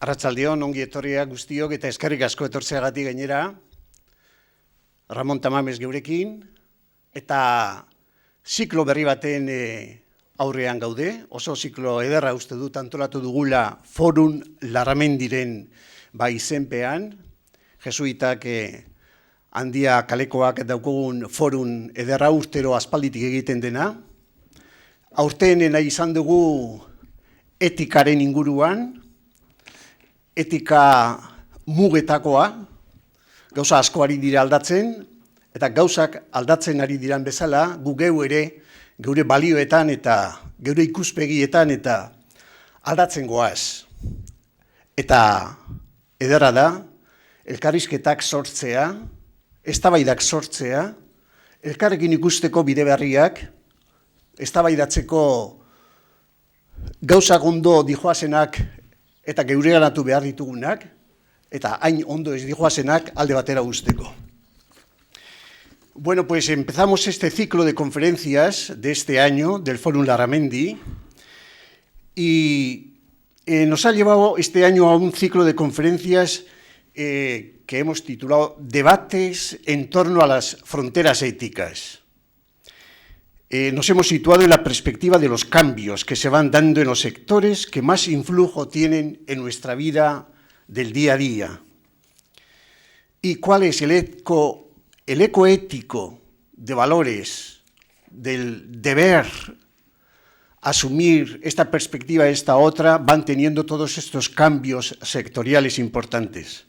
Arratsaldeon, ongi etorriak guztiok eta eskerrik asko etortzeagatik gainera. Ramon Tamames geurekin eta ziklo berri baten aurrean gaude. Oso ziklo ederra uste dut antolatu dugula Forum Larramendiren izenpean. Jesuitak handia kalekoak daukagun forum ederra urtero aspalditik egiten dena. Aurten nahi izan dugu etikaren inguruan, etika mugetakoa, gauza asko ari dira aldatzen, eta gauzak aldatzen ari diran bezala, gu geu ere, geure balioetan eta geure ikuspegietan eta aldatzen goaz. Eta ederra da, elkarrizketak sortzea, eztabaidak sortzea, elkarrekin ikusteko bide berriak, eztabaidatzeko gauzak ondo dijoazenak eta geureganatu behar ditugunak, eta hain ondo ez dijoazenak alde batera usteko. Bueno, pues empezamos este ciclo de conferencias de este año del Forum Larramendi y nos ha llevado este año a un ciclo de conferencias que hemos titulado Debates en torno a las fronteras éticas. Nos hemos situado en la perspectiva de los cambios que se van dando en los sectores que más influjo tienen en nuestra vida del día a día. ¿Y cuál es el eco ético de valores, del deber asumir esta perspectiva, esta otra, van teniendo todos estos cambios sectoriales importantes?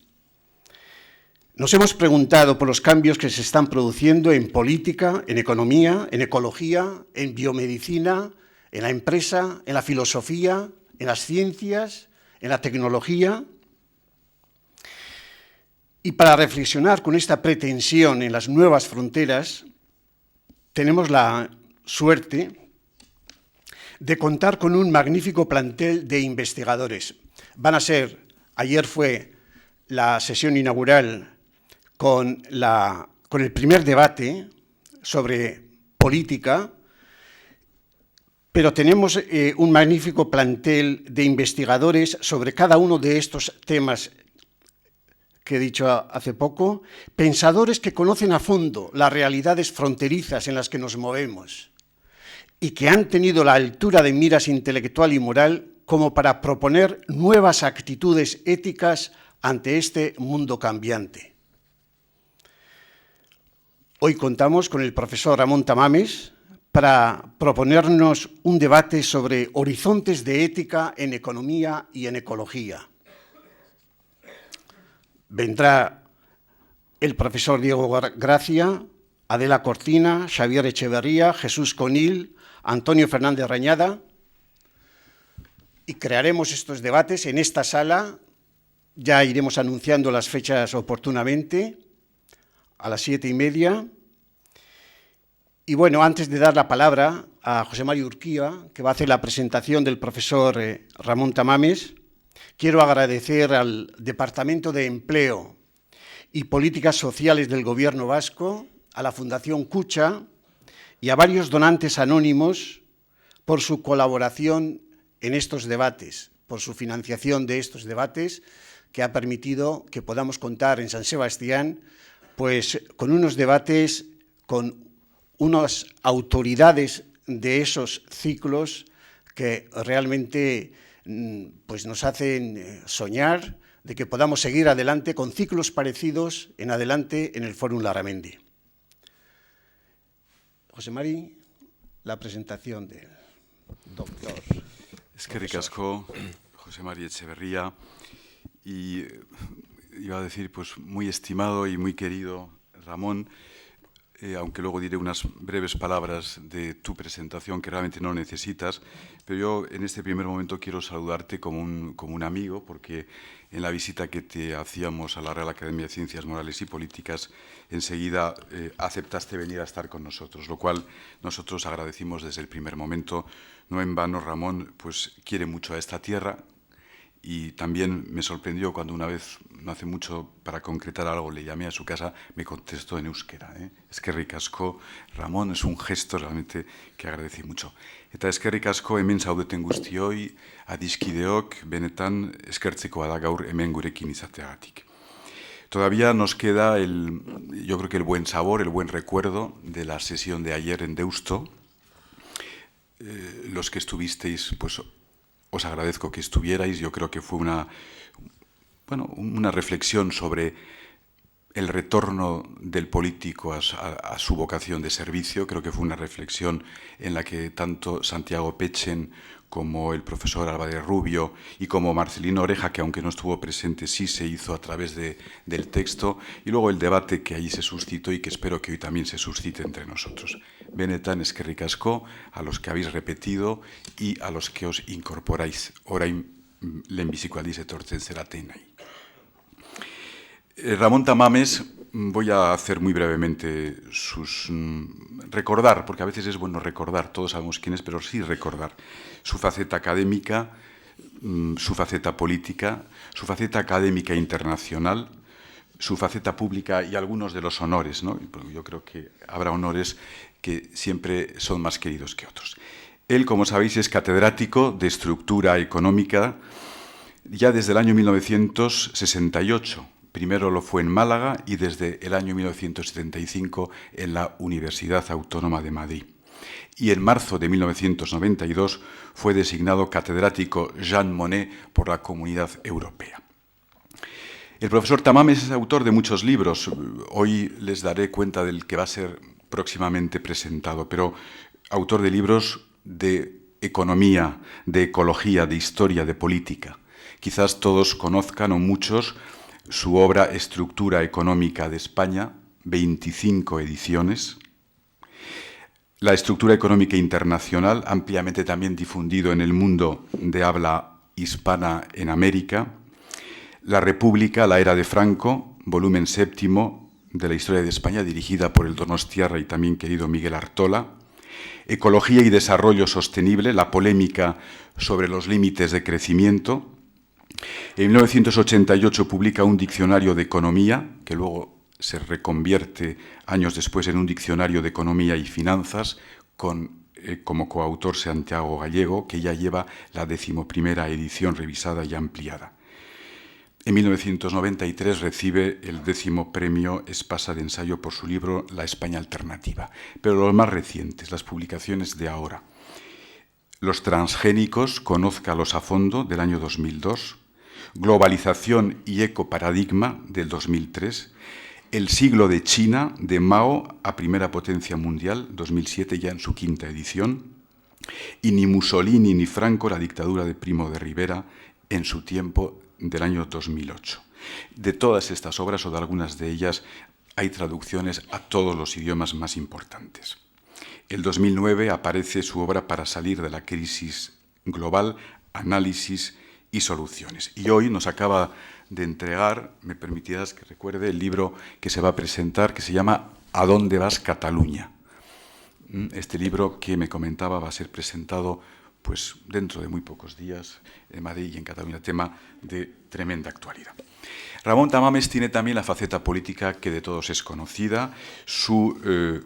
Nos hemos preguntado por los cambios que se están produciendo en política, en economía, en ecología, en biomedicina, en la empresa, en la filosofía, en las ciencias, en la tecnología. Y para reflexionar con esta pretensión en las nuevas fronteras, tenemos la suerte de contar con un magnífico plantel de investigadores. Ayer fue la sesión inaugural con el primer debate sobre política, pero tenemos un magnífico plantel de investigadores sobre cada uno de estos temas que he dicho hace poco, pensadores que conocen a fondo las realidades fronterizas en las que nos movemos y que han tenido la altura de miras intelectual y moral como para proponer nuevas actitudes éticas ante este mundo cambiante. Hoy contamos con el profesor Ramón Tamames para proponernos un debate sobre horizontes de ética en economía y en ecología. Vendrá el profesor Diego Gracia, Adela Cortina, Xavier Echeverría, Jesús Conil, Antonio Fernández Rañada, y crearemos estos debates en esta sala. Ya iremos anunciando las fechas oportunamente, a las 7:30. Y bueno, antes de dar la palabra a José Mario Urquía, que va a hacer la presentación del profesor Ramón Tamames, quiero agradecer al Departamento de Empleo y Políticas Sociales del Gobierno Vasco, a la Fundación Kutxa y a varios donantes anónimos por su colaboración en estos debates, por su financiación de estos debates, que ha permitido que podamos contar en San Sebastián pues, con unos debates, con unas autoridades de esos ciclos que realmente pues, nos hacen soñar de que podamos seguir adelante con ciclos parecidos en adelante en el Forum Larramendi. José Mari, la presentación del doctor. Eskerrik asko, José Mari Echeverría, y iba a decir, pues muy estimado y muy querido Ramón, aunque luego diré unas breves palabras de tu presentación que realmente no necesitas, pero yo en este primer momento quiero saludarte como un amigo, porque en la visita que te hacíamos a la Real Academia de Ciencias Morales y Políticas, enseguida aceptaste venir a estar con nosotros, lo cual nosotros agradecimos desde el primer momento. No en vano, Ramón pues quiere mucho a esta tierra y también me sorprendió cuando una vez, no hace mucho, para concretar algo, le llamé a su casa, me contestó en euskera. Eskerrik asko, Ramón, es un gesto realmente que agradecí mucho. Eta eskerrik asko hemen zaudeten guztioi, adiskideok, benetan eskertzekoa da gaur hemen gurekin izateagatik. Todavía nos queda, yo creo que el buen sabor, el buen recuerdo de la sesión de ayer en Deusto. Los que estuvisteis, pues os agradezco que estuvierais. Yo creo que fue una reflexión sobre el retorno del político a su vocación de servicio. Creo que fue una reflexión en la que tanto Santiago Pechen como el profesor Álvarez Rubio y como Marcelino Oreja, que aunque no estuvo presente, sí se hizo a través del texto, y luego el debate que allí se suscitó y que espero que hoy también se suscite entre nosotros. Benetan, eskerrik asko, a los que habéis repetido y a los que os incorporáis. Orain lehenbiziko aldiz etortzen zeraten nahi. Ramón Tamames, voy a hacer muy brevemente recordar, porque a veces es bueno recordar, todos sabemos quién es, pero sí recordar su faceta académica, su faceta política, su faceta académica internacional, su faceta pública y algunos de los honores, ¿no? Yo creo que habrá honores que siempre son más queridos que otros. Él, como sabéis, es catedrático de estructura económica ya desde el año 1968. Primero lo fue en Málaga y desde el año 1975 en la Universidad Autónoma de Madrid. Y en marzo de 1992 fue designado catedrático Jean Monnet por la Comunidad Europea. El profesor Tamames es autor de muchos libros. Hoy les daré cuenta del que va a ser próximamente presentado, pero autor de libros de economía, de ecología, de historia, de política. Quizás todos conozcan, o muchos, su obra Estructura Económica de España, 25 ediciones. La estructura económica internacional, ampliamente también difundido en el mundo de habla hispana en América. La República, la era de Franco, volumen 7 de la historia de España, dirigida por el donostiarra y también querido Miguel Artola. Ecología y desarrollo sostenible, la polémica sobre los límites de crecimiento. En 1988 publica un diccionario de economía, que luego se reconvierte años después en un diccionario de economía y finanzas, como coautor Santiago Gallego, que ya lleva la 11ª edición revisada y ampliada. En 1993 recibe el 10º premio Espasa de ensayo por su libro La España Alternativa. Pero los más recientes, las publicaciones de ahora. Los transgénicos, conózcalos a fondo, del año 2002. Globalización y ecoparadigma, del 2003. El siglo de China, de Mao a primera potencia mundial, 2007, ya en su 5ª edición. Y ni Mussolini ni Franco, la dictadura de Primo de Rivera, en su tiempo, del año 2008. De todas estas obras, o de algunas de ellas, hay traducciones a todos los idiomas más importantes. El 2009 aparece su obra Para salir de la crisis global, análisis y soluciones. Y hoy nos acaba de entregar, me permitirás que recuerde, el libro que se va a presentar, que se llama ¿A dónde vas, Cataluña? Este libro que me comentaba va a ser presentado pues dentro de muy pocos días en Madrid y en Cataluña, tema de tremenda actualidad. Ramón Tamames tiene también la faceta política que de todos es conocida, su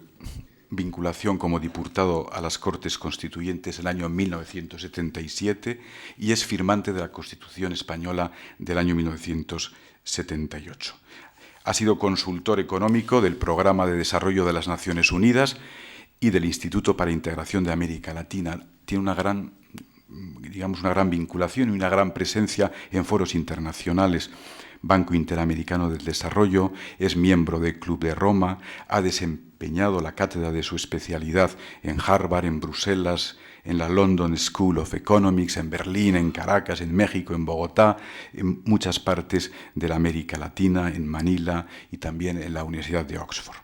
vinculación como diputado a las Cortes Constituyentes en el año 1977 y es firmante de la Constitución Española del año 1978. Ha sido consultor económico del Programa de Desarrollo de las Naciones Unidas y del Instituto para Integración de América Latina. Tiene una gran vinculación y una gran presencia en foros internacionales. Banco Interamericano del Desarrollo, es miembro del Club de Roma, ha desempeñado la cátedra de su especialidad en Harvard, en Bruselas, en la London School of Economics, en Berlín, en Caracas, en México, en Bogotá, en muchas partes de la América Latina, en Manila y también en la Universidad de Oxford.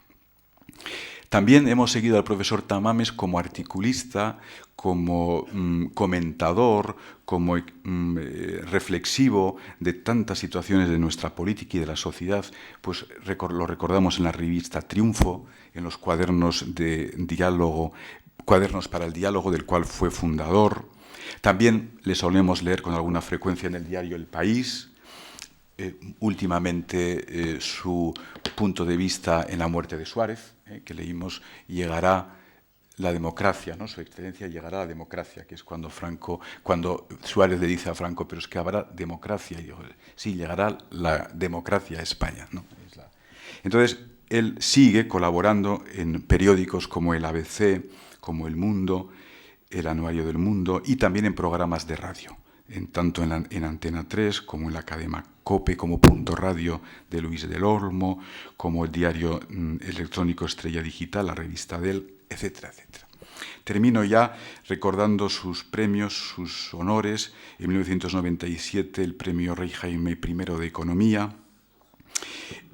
También hemos seguido al profesor Tamames como articulista, como comentador, como reflexivo de tantas situaciones de nuestra política y de la sociedad. Pues lo recordamos en la revista Triunfo, en los cuadernos de diálogo, cuadernos para el diálogo, del cual fue fundador. También le solemos leer con alguna frecuencia en el diario El País, últimamente su punto de vista en la muerte de Suárez, que leímos, llegará la democracia, ¿no? Su excelencia llegará a la democracia, que es cuando Suárez le dice a Franco, pero es que habrá democracia. Y digo, sí, llegará la democracia a España, ¿no? Entonces, él sigue colaborando en periódicos como el ABC, como El Mundo, el Anuario del Mundo, y también en programas de radio, tanto en Antena 3 como en la cadena COPE, como Punto Radio de Luis del Olmo, como el diario electrónico Estrella Digital, la revista de él, etcétera, etcétera. Termino ya recordando sus premios, sus honores. En 1997 el premio Rey Jaime I de Economía.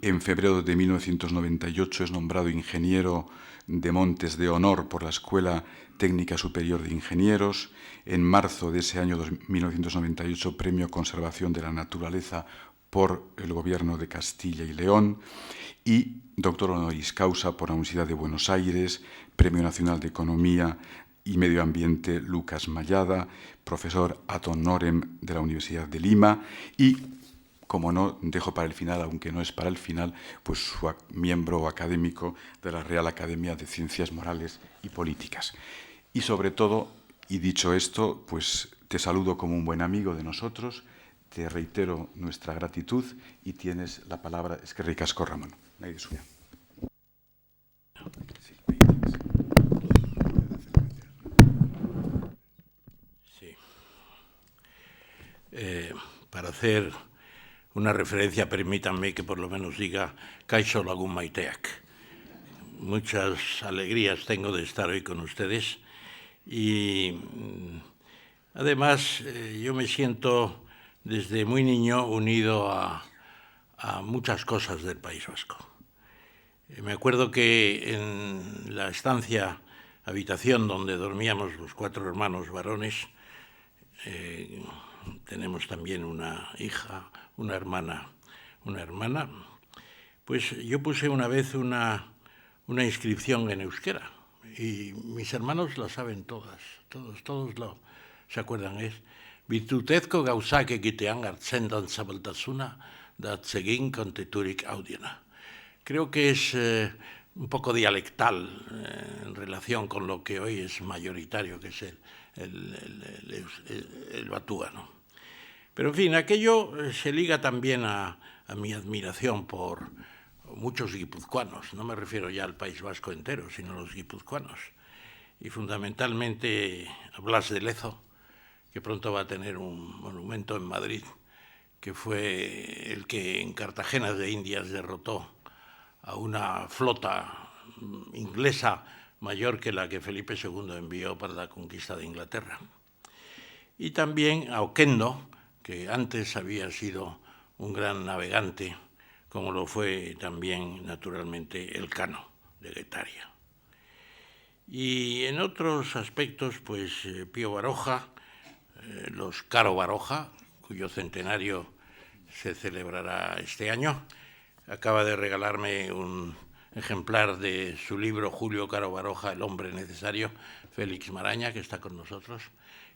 En febrero de 1998 es nombrado ingeniero de Montes de Honor por la Escuela Técnica Superior de Ingenieros. En marzo de ese año 1998, Premio Conservación de la Naturaleza por el Gobierno de Castilla y León. Y doctor honoris causa por la Universidad de Buenos Aires, Premio Nacional de Economía y Medio Ambiente Lucas Mayada, profesor ad honorem de la Universidad de Lima y, como no, dejo para el final, aunque no es para el final, pues su miembro académico de la Real Academia de Ciencias Morales y Políticas. Y sobre todo, y dicho esto, pues te saludo como un buen amigo de nosotros, te reitero nuestra gratitud y tienes la palabra. Eskerrik asko, Ramón. Nahi dezunean. Sí. Para hacer una referencia, permítanme que por lo menos diga Kaixo lagun maiteak. Muchas alegrías tengo de estar hoy con ustedes y además yo me siento desde muy niño unido a muchas cosas del País Vasco. Me acuerdo que en la habitación donde dormíamos los 4 hermanos varones, tenemos también una hija, una hermana, pues yo puse una vez una inscripción en euskera y mis hermanos la saben todos se acuerdan, es Virtutezko gauzak egitean hartzen dan zabaltasuna da atsegin konteturik audiena. Creo que es un poco dialectal en relación con lo que hoy es mayoritario, que es el batúa, ¿no? Pero, en fin, aquello se liga también a mi admiración por muchos guipuzcoanos. No me refiero ya al País Vasco entero, sino a los guipuzcoanos. Y fundamentalmente a Blas de Lezo, que pronto va a tener un monumento en Madrid, que fue el que en Cartagena de Indias derrotó a una flota inglesa mayor que la que Felipe II envió para la conquista de Inglaterra. Y también a Oquendo, que antes había sido un gran navegante, como lo fue también, naturalmente, Elcano de Guetaria. Y en otros aspectos, pues Pío Baroja, los Caro Baroja, cuyo centenario se celebrará este año, acaba de regalarme un ejemplar de su libro Julio Caro Baroja, El hombre necesario, Félix Maraña, que está con nosotros.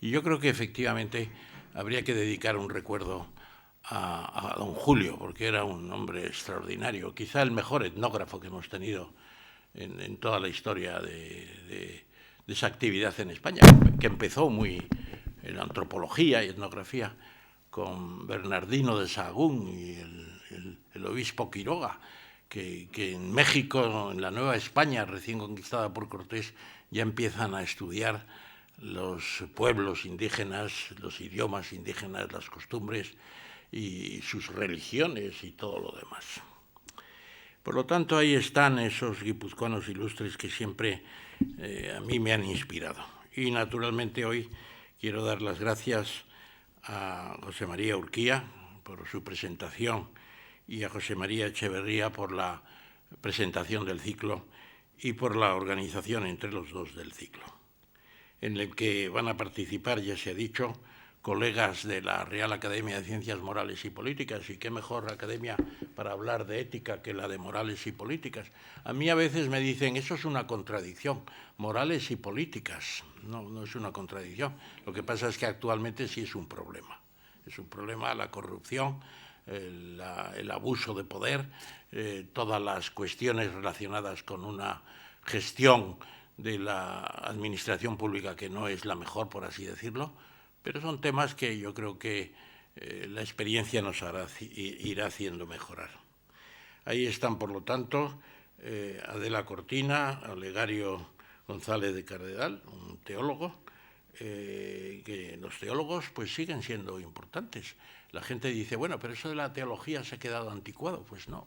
Y yo creo que efectivamente habría que dedicar un recuerdo a don Julio, porque era un hombre extraordinario, quizá el mejor etnógrafo que hemos tenido en toda la historia de esa actividad en España, que empezó muy en antropología y etnografía con Bernardino de Sahagún y el obispo Quiroga, que en México, en la Nueva España, recién conquistada por Cortés, ya empiezan a estudiar los pueblos indígenas, los idiomas indígenas, las costumbres y sus religiones y todo lo demás. Por lo tanto, ahí están esos guipuzcoanos ilustres que siempre a mí me han inspirado. Y naturalmente hoy quiero dar las gracias a José María Urquía por su presentación y a José María Echeverría por la presentación del ciclo y por la organización entre los dos del ciclo, en el que van a participar, ya se ha dicho, colegas de la Real Academia de Ciencias Morales y Políticas, y qué mejor academia para hablar de ética que la de morales y políticas. A mí a veces me dicen, eso es una contradicción, morales y políticas. No, no es una contradicción. Lo que pasa es que actualmente sí es un problema. Es un problema la corrupción, el abuso de poder, todas las cuestiones relacionadas con una gestión de la administración pública que no es la mejor, por así decirlo, pero son temas que yo creo que la experiencia nos irá haciendo mejorar. Ahí están, por lo tanto, Adela Cortina, Olegario González de Cardenal, un teólogo, que los teólogos pues siguen siendo importantes. La gente dice, bueno, pero eso de la teología se ha quedado anticuado. Pues no.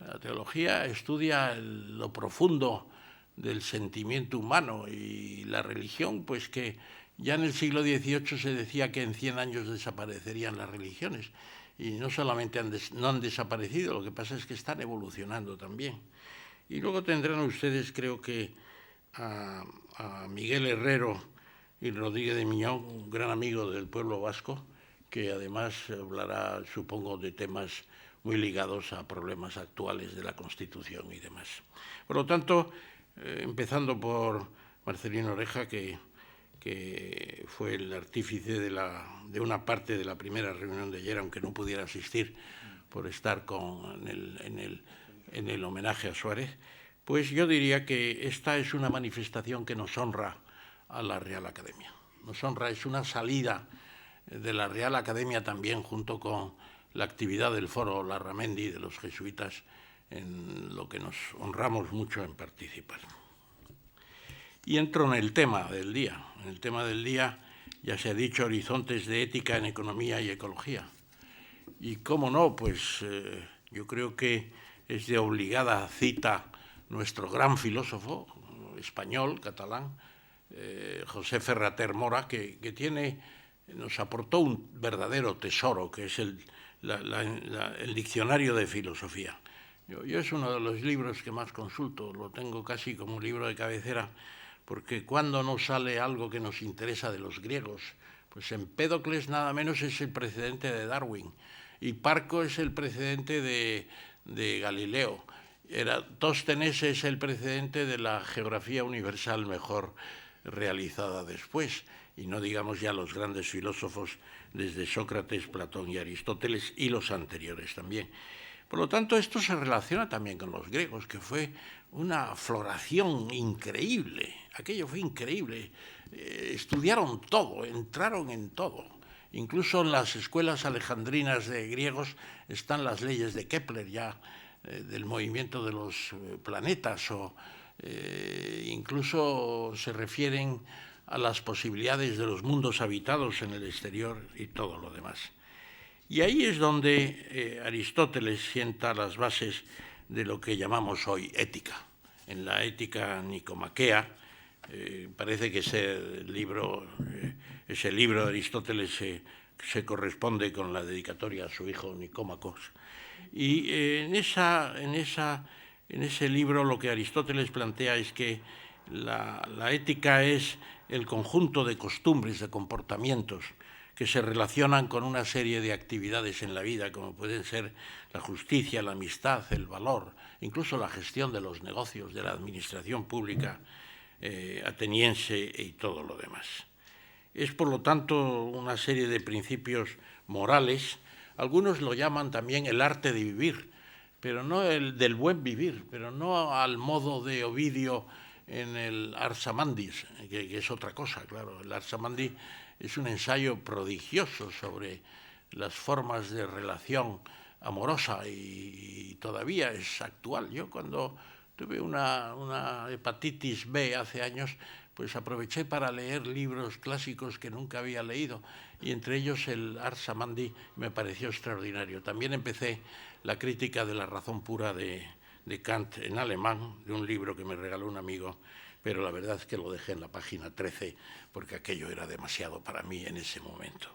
La teología estudia lo profundo del sentimiento humano, y la religión, pues que ya en el siglo XVIII se decía que en 100 años desaparecerían las religiones, y no solamente no han desaparecido, lo que pasa es que están evolucionando también. Y luego tendrán ustedes, creo que, a Miguel Herrero y Rodríguez de Miñón, un gran amigo del pueblo vasco, que además hablará, supongo, de temas muy ligados a problemas actuales de la Constitución y demás. Por lo tanto, empezando por Marcelino Oreja, que fue el artífice de una parte de la primera reunión de ayer, aunque no pudiera asistir por estar en el homenaje a Suárez, pues yo diría que esta es una manifestación que nos honra a la Real Academia. Nos honra, es una salida de la Real Academia también, junto con la actividad del Foro Larramendi de los jesuitas, en lo que nos honramos mucho en participar. Y entro en el tema del día. En el tema del día ya se ha dicho, horizontes de ética en economía y ecología. Y cómo no, pues yo creo que es de obligada cita nuestro gran filósofo español, catalán, José Ferrater Mora, que nos aportó un verdadero tesoro, que es el diccionario de filosofía. Yo es uno de los libros que más consulto, lo tengo casi como un libro de cabecera, porque cuando nos sale algo que nos interesa de los griegos, pues Empédocles nada menos es el precedente de Darwin, y Parco es el precedente de Galileo, Eratóstenes es el precedente de la geografía universal mejor realizada después, y no digamos ya los grandes filósofos desde Sócrates, Platón y Aristóteles, y los anteriores también. Por lo tanto, esto se relaciona también con los griegos, que fue una floración increíble. Aquello fue increíble. Estudiaron todo, entraron en todo. Incluso en las escuelas alejandrinas de griegos están las leyes de Kepler ya, del movimiento de los planetas, o incluso se refieren a las posibilidades de los mundos habitados en el exterior y todo lo demás. Y ahí es donde Aristóteles sienta las bases de lo que llamamos hoy ética. En la Ética Nicomaquea, parece que ese libro de Aristóteles se corresponde con la dedicatoria a su hijo Nicómacos. Y en ese libro lo que Aristóteles plantea es que la ética es el conjunto de costumbres, de comportamientos que se relacionan con una serie de actividades en la vida, como pueden ser la justicia, la amistad, el valor, incluso la gestión de los negocios, de la administración pública ateniense y todo lo demás. Es, por lo tanto, una serie de principios morales. Algunos lo llaman también el arte de vivir, pero no el del buen vivir, pero no al modo de Ovidio en el Ars Amandis, que es otra cosa, claro. El Ars Amandi es un ensayo prodigioso sobre las formas de relación amorosa y todavía es actual. Yo cuando tuve una hepatitis B hace años, pues aproveché para leer libros clásicos que nunca había leído, y entre ellos el Ars Amandi me pareció extraordinario. También empecé la crítica de la razón pura de Kant en alemán, de un libro que me regaló un amigo, pero la verdad es que lo dejé en la página 13 porque aquello era demasiado para mí en ese momento.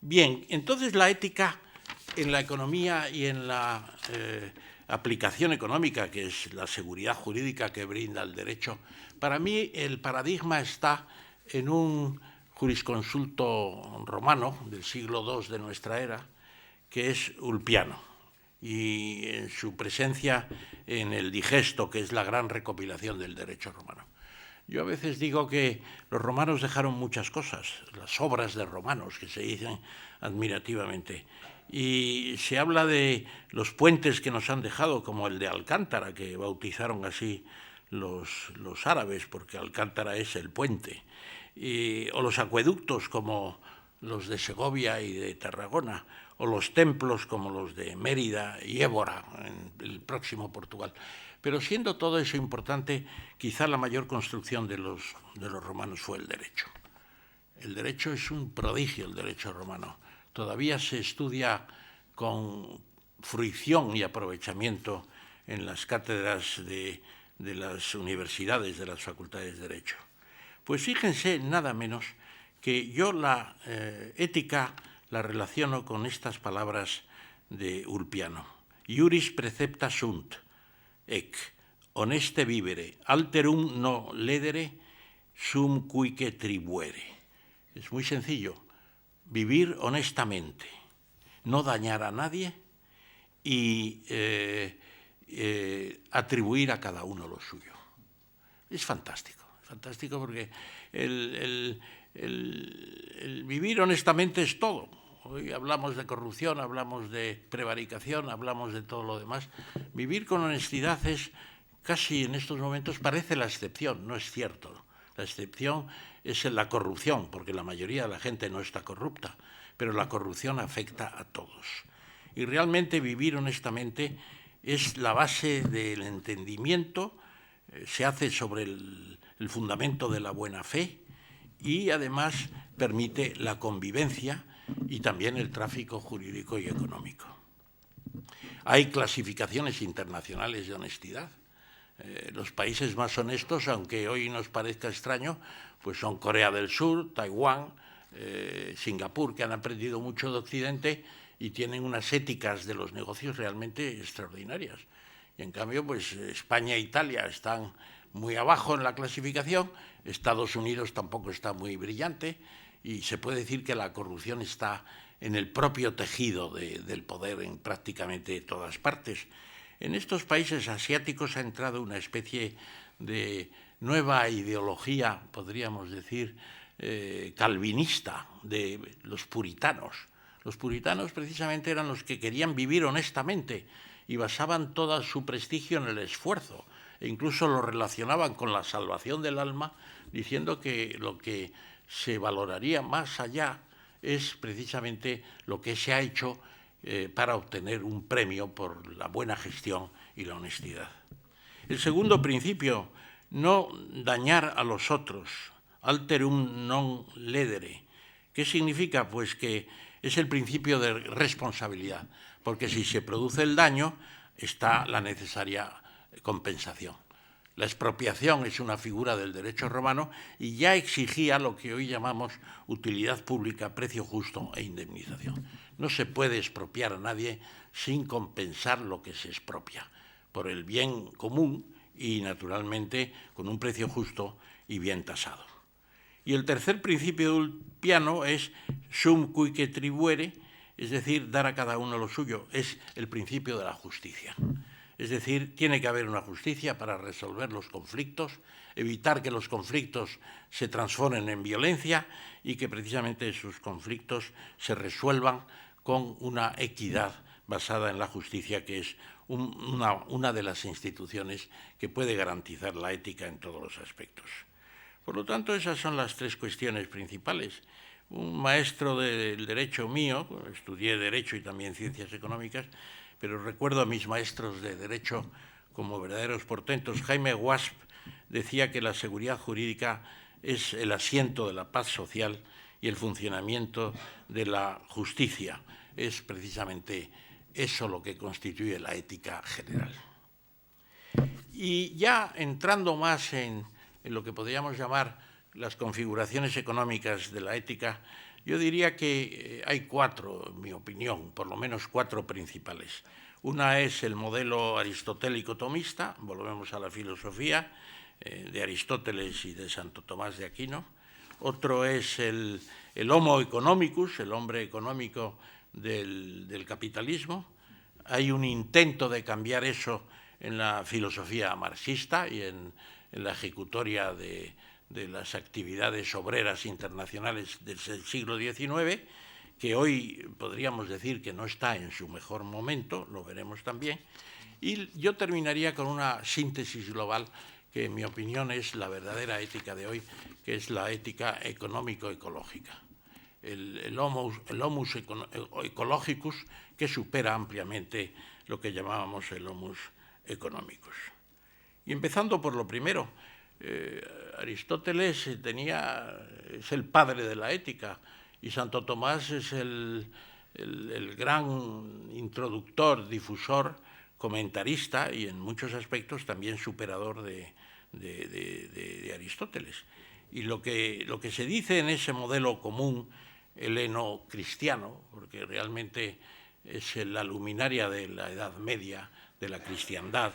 Bien, entonces la ética en la economía y en la aplicación económica, que es la seguridad jurídica que brinda el derecho, para mí el paradigma está en un jurisconsulto romano del siglo II de nuestra era, que es Ulpiano, y en su presencia en el Digesto, que es la gran recopilación del derecho romano. Yo a veces digo que los romanos dejaron muchas cosas, las obras de romanos, que se dicen admirativamente, y se habla de los puentes que nos han dejado, como el de Alcántara, que bautizaron así los árabes, porque Alcántara es el puente, o los acueductos como los de Segovia y de Tarragona, o los templos como los de Mérida y Évora, en el próximo Portugal. Pero siendo todo eso importante, quizá la mayor construcción de los romanos fue el derecho. El derecho es un prodigio, el derecho romano. Todavía se estudia con fruición y aprovechamiento en las cátedras de las universidades, de las facultades de Derecho. Pues fíjense, nada menos, que yo la ética la relaciono con estas palabras de Ulpiano. Iuris precepta sunt, ec, honeste vivere, alterum no ledere, sum cuique tribuere. Es muy sencillo, vivir honestamente, no dañar a nadie y atribuir a cada uno lo suyo. Es fantástico porque el vivir honestamente es todo. Hoy hablamos de corrupción, hablamos de prevaricación, hablamos de todo lo demás. Vivir con honestidad es casi en estos momentos parece la excepción, no es cierto. La excepción es la corrupción, porque la mayoría de la gente no está corrupta, pero la corrupción afecta a todos. Y realmente vivir honestamente es la base del entendimiento, se hace sobre el fundamento de la buena fe y además permite la convivencia y también el tráfico jurídico y económico. Hay clasificaciones internacionales de honestidad. Los países más honestos, aunque hoy nos parezca extraño, pues son Corea del Sur, Taiwán, Singapur, que han aprendido mucho de Occidente y tienen unas éticas de los negocios realmente extraordinarias. Y en cambio, pues España e Italia están muy abajo en la clasificación, Estados Unidos tampoco está muy brillante y se puede decir que la corrupción está en el propio tejido del poder en prácticamente todas partes. En estos países asiáticos ha entrado una especie de nueva ideología, podríamos decir, calvinista, de los puritanos. Los puritanos precisamente eran los que querían vivir honestamente y basaban todo su prestigio en el esfuerzo, e incluso lo relacionaban con la salvación del alma, diciendo que lo que se valoraría más allá es precisamente lo que se ha hecho para obtener un premio por la buena gestión y la honestidad. El segundo principio, no dañar a los otros, alterum non ledere. ¿Qué significa? Pues que es el principio de responsabilidad, porque si se produce el daño está la necesaria compensación. La expropiación es una figura del derecho romano y ya exigía lo que hoy llamamos utilidad pública, precio justo e indemnización. No se puede expropiar a nadie sin compensar lo que se expropia, por el bien común y, naturalmente, con un precio justo y bien tasado. Y el tercer principio de Ulpiano es sum cuique tribuere, es decir, dar a cada uno lo suyo, es el principio de la justicia. Es decir, tiene que haber una justicia para resolver los conflictos, evitar que los conflictos se transformen en violencia y que precisamente esos conflictos se resuelvan con una equidad basada en la justicia, que es una de las instituciones que puede garantizar la ética en todos los aspectos. Por lo tanto, esas son las tres cuestiones principales. Un maestro del derecho mío, estudié Derecho y también Ciencias Económicas, pero recuerdo a mis maestros de Derecho como verdaderos portentos. Jaime Wasp decía que la seguridad jurídica es el asiento de la paz social y el funcionamiento de la justicia. Es precisamente eso lo que constituye la ética general. Y ya entrando más en lo que podríamos llamar las configuraciones económicas de la ética, yo diría que hay cuatro, en mi opinión, por lo menos cuatro principales. Una es el modelo aristotélico tomista, volvemos a la filosofía de Aristóteles y de Santo Tomás de Aquino. otro es el Homo economicus, el hombre económico del capitalismo. Hay un intento de cambiar eso en la filosofía marxista y en la ejecutoria de las actividades obreras internacionales del siglo XIX, que hoy podríamos decir que no está en su mejor momento, lo veremos también. Y yo terminaría con una síntesis global que, en mi opinión, es la verdadera ética de hoy, que es la ética económico-ecológica. El homus ecologicus, que supera ampliamente lo que llamábamos el homus economicus. Y empezando por lo primero, Aristóteles es el padre de la ética, y Santo Tomás es el gran introductor, difusor, comentarista y en muchos aspectos también superador de Aristóteles. Y lo que se dice en ese modelo común heleno-cristiano, porque realmente es la luminaria de la Edad Media, de la cristiandad,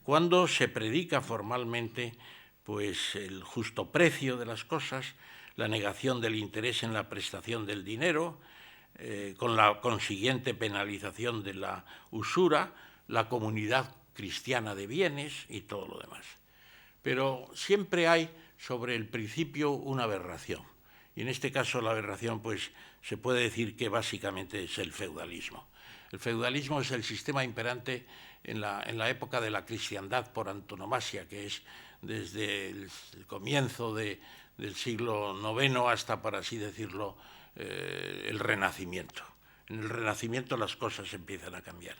cuando se predica formalmente pues el justo precio de las cosas, la negación del interés en la prestación del dinero, con la consiguiente penalización de la usura, la comunidad cristiana de bienes y todo lo demás. Pero siempre hay sobre el principio una aberración. Y en este caso la aberración pues se puede decir que básicamente es el feudalismo. El feudalismo es el sistema imperante en la época de la cristiandad por antonomasia, que es desde el comienzo del siglo IX hasta, por así decirlo, el Renacimiento. En el Renacimiento las cosas empiezan a cambiar.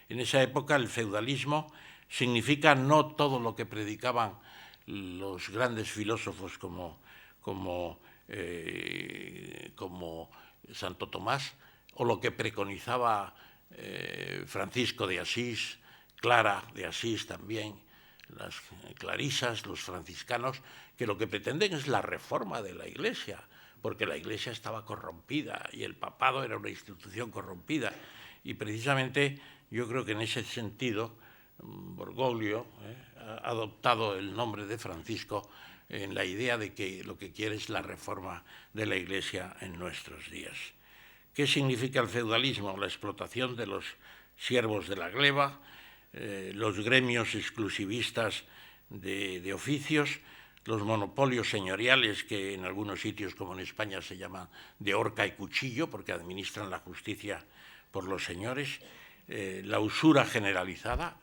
En esa época el feudalismo significa no todo lo que predicaban los grandes filósofos como Santo Tomás, o lo que preconizaba Francisco de Asís, Clara de Asís también, las clarisas, los franciscanos, que lo que pretenden es la reforma de la Iglesia, porque la Iglesia estaba corrompida y el papado era una institución corrompida. Y precisamente yo creo que en ese sentido Bergoglio ha adoptado el nombre de Francisco en la idea de que lo que quiere es la reforma de la Iglesia en nuestros días. ¿Qué significa el feudalismo? La explotación de los siervos de la gleba, los gremios exclusivistas de oficios, los monopolios señoriales que en algunos sitios como en España se llaman de horca y cuchillo porque administran la justicia por los señores, la usura generalizada,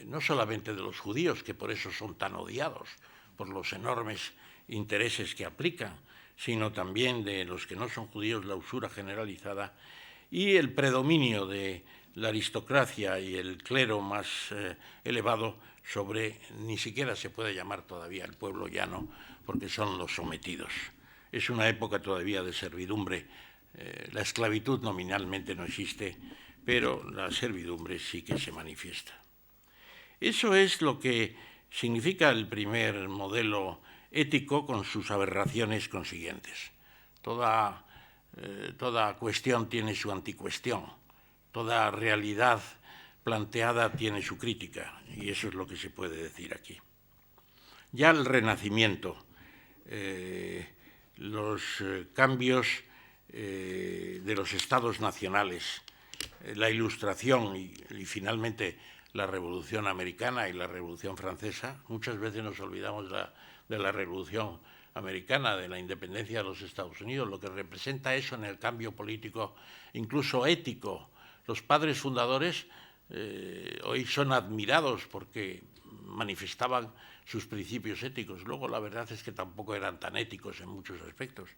no solamente de los judíos, que por eso son tan odiados por los enormes intereses que aplican, sino también de los que no son judíos, la usura generalizada y el predominio de la aristocracia y el clero más elevado sobre, ni siquiera se puede llamar todavía el pueblo llano, porque son los sometidos. Es una época todavía de servidumbre. La esclavitud nominalmente no existe, pero la servidumbre sí que se manifiesta. Eso es lo que significa el primer modelo ético con sus aberraciones consiguientes. Toda cuestión tiene su anticuestión, toda realidad planteada tiene su crítica, y eso es lo que se puede decir aquí. Ya el Renacimiento, los cambios de los estados nacionales, la Ilustración y finalmente la Revolución Americana y la Revolución Francesa. Muchas veces nos olvidamos de la Revolución Americana, de la independencia de los Estados Unidos, lo que representa eso en el cambio político, incluso ético. Los padres fundadores hoy son admirados porque manifestaban sus principios éticos. Luego la verdad es que tampoco eran tan éticos en muchos aspectos.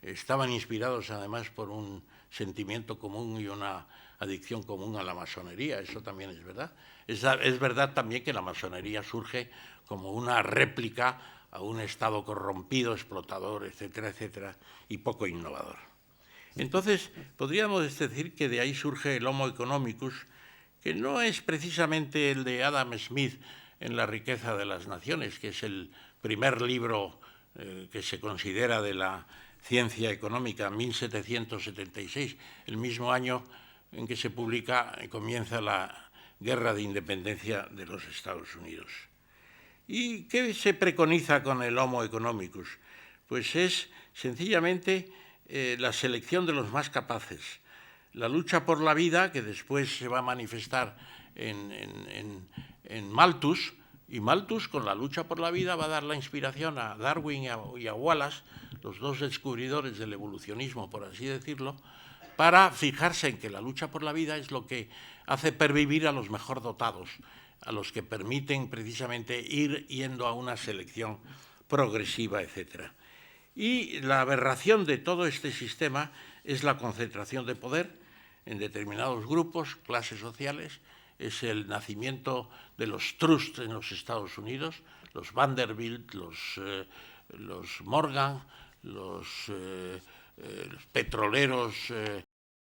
Estaban inspirados además por un sentimiento común y una adicción común a la masonería, eso también es verdad. Es verdad también que la masonería surge como una réplica a un Estado corrompido, explotador, etcétera, etcétera, y poco innovador. Entonces, podríamos decir que de ahí surge el Homo economicus, que no es precisamente el de Adam Smith en La riqueza de las naciones, que es el primer libro que se considera de la ciencia económica, 1776, el mismo año en que se publica y comienza la guerra de independencia de los Estados Unidos. ¿Y qué se preconiza con el Homo economicus? pues es sencillamente la selección de los más capaces. La lucha por la vida, que después se va a manifestar en Malthus, y Malthus con la lucha por la vida va a dar la inspiración a Darwin y a Wallace, los dos descubridores del evolucionismo, por así decirlo, para fijarse en que la lucha por la vida es lo que hace pervivir a los mejor dotados, a los que permiten precisamente ir yendo a una selección progresiva, etc. Y la aberración de todo este sistema es la concentración de poder en determinados grupos, clases sociales, es el nacimiento de los trusts en los Estados Unidos, los Vanderbilt, los Morgan, los petroleros